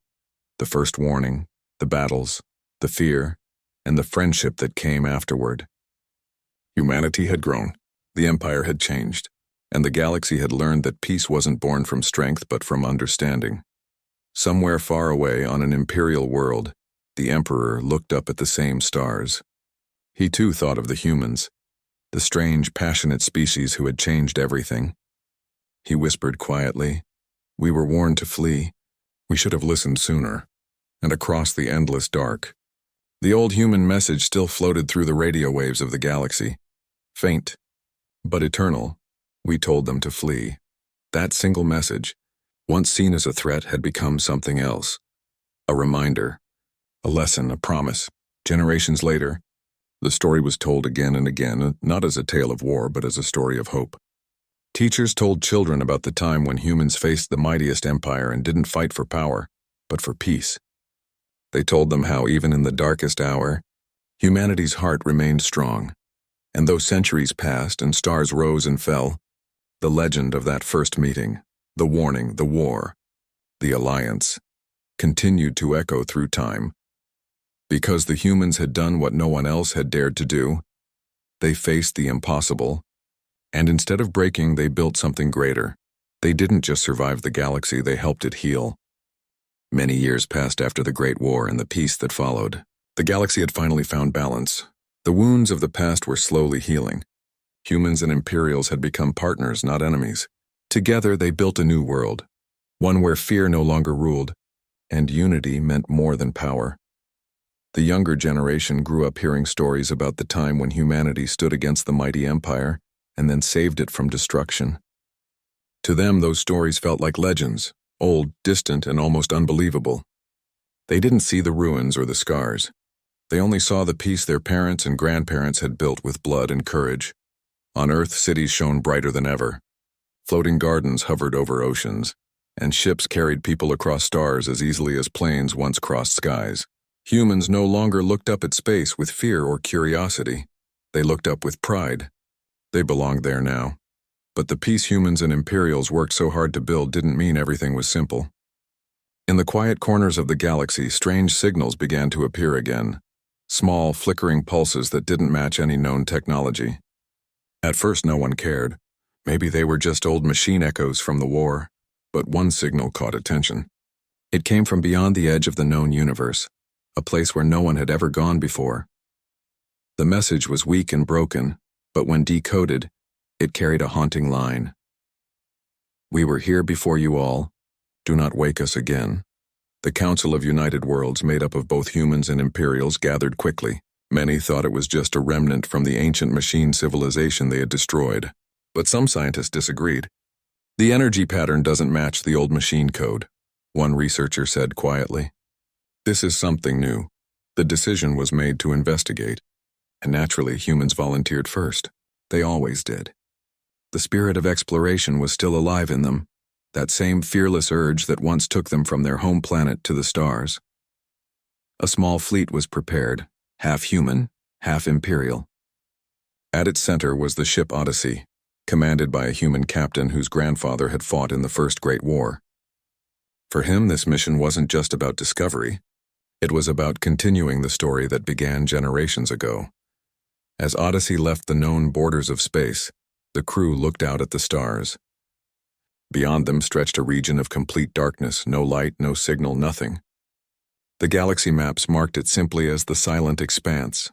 The first warning, the battles, the fear, and the friendship that came afterward. Humanity had grown, the Empire had changed, and the galaxy had learned that peace wasn't born from strength but from understanding. Somewhere far away on an imperial world, the Emperor looked up at the same stars. He too thought of the humans, the strange, passionate species who had changed everything. He whispered quietly, "We were warned to flee. We should have listened sooner." And across the endless dark, the old human message still floated through the radio waves of the galaxy. Faint, but eternal, we told them to flee. That single message, once seen as a threat, had become something else. A reminder, a lesson, a promise. Generations later, the story was told again and again, not as a tale of war, but as a story of hope. Teachers told children about the time when humans faced the mightiest empire and didn't fight for power, but for peace. They told them how, even in the darkest hour, humanity's heart remained strong. And though centuries passed and stars rose and fell, the legend of that first meeting, the warning, the war, the alliance, continued to echo through time. Because the humans had done what no one else had dared to do, they faced the impossible, and instead of breaking, they built something greater. They didn't just survive the galaxy, they helped it heal. Many years passed after the Great War and the peace that followed. The galaxy had finally found balance. The wounds of the past were slowly healing. Humans and Imperials had become partners, not enemies. Together, they built a new world, one where fear no longer ruled, and unity meant more than power. The younger generation grew up hearing stories about the time when humanity stood against the mighty empire and then saved it from destruction. To them, those stories felt like legends, old, distant, and almost unbelievable. They didn't see the ruins or the scars. They only saw the peace their parents and grandparents had built with blood and courage. On Earth, cities shone brighter than ever. Floating gardens hovered over oceans, and ships carried people across stars as easily as planes once crossed skies. Humans no longer looked up at space with fear or curiosity. They looked up with pride. They belonged there now. But the peace humans and Imperials worked so hard to build didn't mean everything was simple. In the quiet corners of the galaxy, strange signals began to appear again. Small, flickering pulses that didn't match any known technology. At first, no one cared. Maybe they were just old machine echoes from the war. But one signal caught attention. It came from beyond the edge of the known universe, a place where no one had ever gone before. The message was weak and broken, but when decoded, it carried a haunting line. "We were here before you all. Do not wake us again." The Council of United Worlds, made up of both humans and Imperials, gathered quickly. Many thought it was just a remnant from the ancient machine civilization they had destroyed, but some scientists disagreed. "The energy pattern doesn't match the old machine code," one researcher said quietly. "This is something new." The decision was made to investigate, and naturally humans volunteered first. They always did. The spirit of exploration was still alive in them, that same fearless urge that once took them from their home planet to the stars. A small fleet was prepared, half human, half Imperial. At its center was the ship Odyssey, commanded by a human captain whose grandfather had fought in the First Great War. For him, this mission wasn't just about discovery. It was about continuing the story that began generations ago. As Odyssey left the known borders of space, the crew looked out at the stars. Beyond them stretched a region of complete darkness, no light, no signal, nothing. The galaxy maps marked it simply as the silent expanse.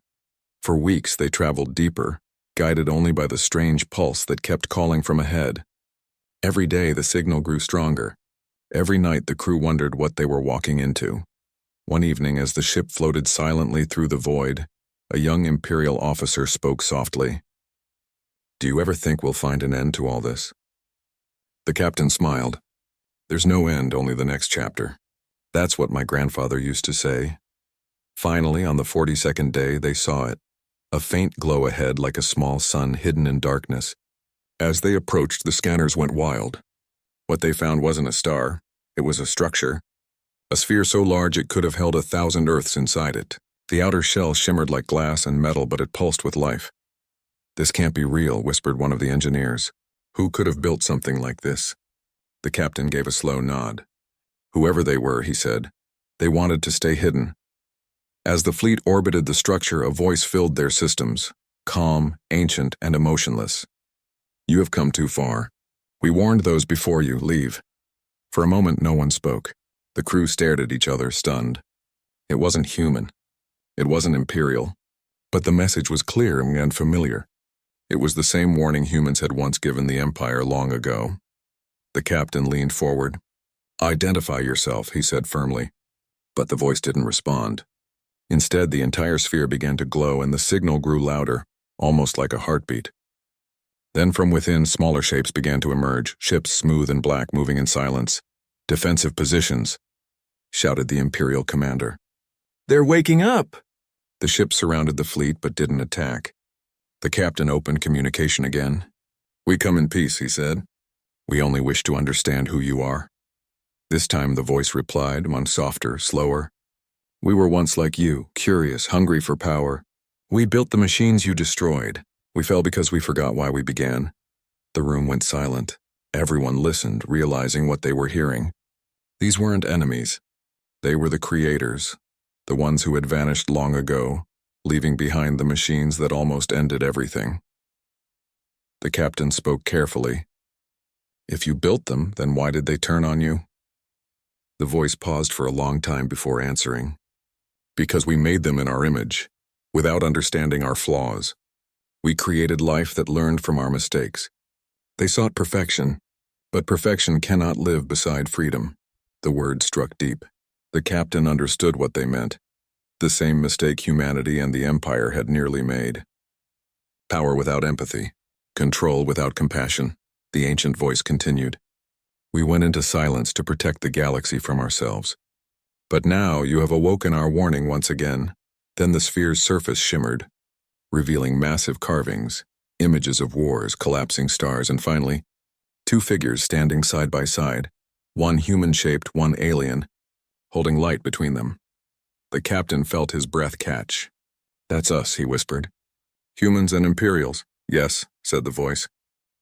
For weeks they traveled deeper, guided only by the strange pulse that kept calling from ahead. Every day the signal grew stronger. Every night the crew wondered what they were walking into. One evening, as the ship floated silently through the void, a young Imperial officer spoke softly. "Do you ever think we'll find an end to all this?" The captain smiled. "There's no end, only the next chapter. That's what my grandfather used to say." Finally, on the 42nd day, they saw it. A faint glow ahead, like a small sun hidden in darkness. As they approached, the scanners went wild. What they found wasn't a star. It was a structure. A sphere so large it could have held 1,000 Earths inside it. The outer shell shimmered like glass and metal, but it pulsed with life. "This can't be real," whispered one of the engineers. "Who could have built something like this?" The captain gave a slow nod. "Whoever they were," he said, "they wanted to stay hidden. As the fleet orbited the structure, a voice filled their systems, calm, ancient, and emotionless. "You have come too far. We warned those before you, leave." For a moment, no one spoke. The crew stared at each other, stunned. It wasn't human. It wasn't Imperial. But the message was clear and familiar. It was the same warning humans had once given the Empire long ago. The captain leaned forward. "Identify yourself," he said firmly. But the voice didn't respond. Instead, the entire sphere began to glow and the signal grew louder, almost like a heartbeat. Then from within, smaller shapes began to emerge, ships smooth and black moving in silence. "Defensive positions," shouted the Imperial commander. "They're waking up!" The ships surrounded the fleet but didn't attack. The captain opened communication again. "We come in peace," he said. "We only wish to understand who you are." This time the voice replied, one softer, slower. "We were once like you, curious, hungry for power. We built the machines you destroyed. We fell because we forgot why we began." The room went silent. Everyone listened, realizing what they were hearing. These weren't enemies. They were the creators, the ones who had vanished long ago, leaving behind the machines that almost ended everything. The captain spoke carefully. "If you built them, then why did they turn on you?" The voice paused for a long time before answering. "Because we made them in our image, without understanding our flaws. We created life that learned from our mistakes. They sought perfection, but perfection cannot live beside freedom." The word struck deep. The captain understood what they meant. The same mistake humanity and the Empire had nearly made. Power without empathy, control without compassion, the ancient voice continued. "We went into silence to protect the galaxy from ourselves. But now you have awoken our warning once again." Then the sphere's surface shimmered, revealing massive carvings, images of wars, collapsing stars, and finally, two figures standing side by side, one human-shaped, one alien, holding light between them. The captain felt his breath catch. "That's us," he whispered. "Humans and Imperials." "Yes," said the voice.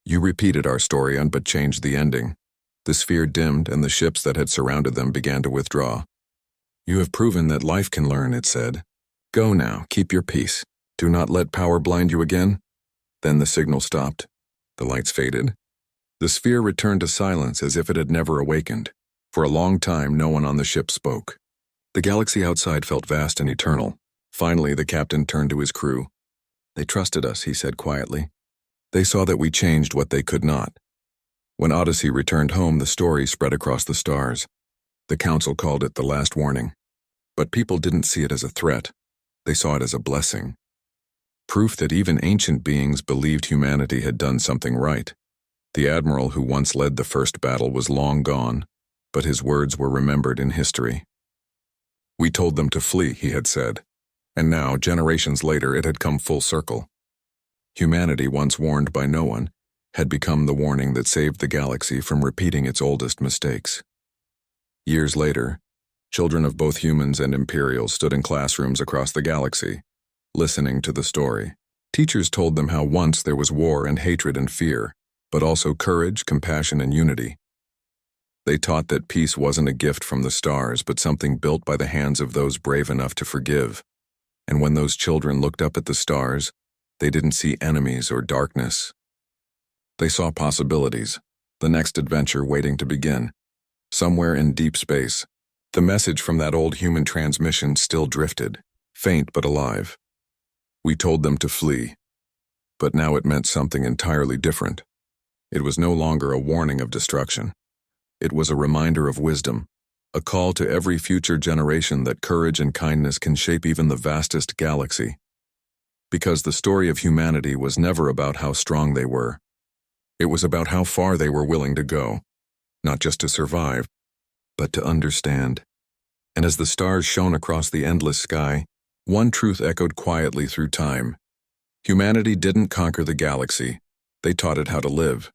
"You repeated our story but changed the ending." The sphere dimmed and the ships that had surrounded them began to withdraw. "You have proven that life can learn," it said. "Go now, keep your peace. Do not let power blind you again." Then the signal stopped. The lights faded. The sphere returned to silence as if it had never awakened. For a long time, no one on the ship spoke. The galaxy outside felt vast and eternal. Finally, the captain turned to his crew. "They trusted us," he said quietly. "They saw that we changed what they could not." When Odyssey returned home, the story spread across the stars. The council called it the last warning. But people didn't see it as a threat. They saw it as a blessing. Proof that even ancient beings believed humanity had done something right. The admiral who once led the first battle was long gone, but his words were remembered in history. "We told them to flee," he had said, and now, generations later, it had come full circle. Humanity, once warned by no one, had become the warning that saved the galaxy from repeating its oldest mistakes. Years later, children of both humans and Imperials stood in classrooms across the galaxy, listening to the story. Teachers told them how once there was war and hatred and fear, but also courage, compassion, and unity. They taught that peace wasn't a gift from the stars, but something built by the hands of those brave enough to forgive. And when those children looked up at the stars, they didn't see enemies or darkness. They saw possibilities, the next adventure waiting to begin. Somewhere in deep space, the message from that old human transmission still drifted, faint but alive. We told them to flee, but now it meant something entirely different. It was no longer a warning of destruction. It was a reminder of wisdom, a call to every future generation that courage and kindness can shape even the vastest galaxy. Because the story of humanity was never about how strong they were. It was about how far they were willing to go, not just to survive, but to understand. And as the stars shone across the endless sky, one truth echoed quietly through time. Humanity didn't conquer the galaxy. They taught it how to live.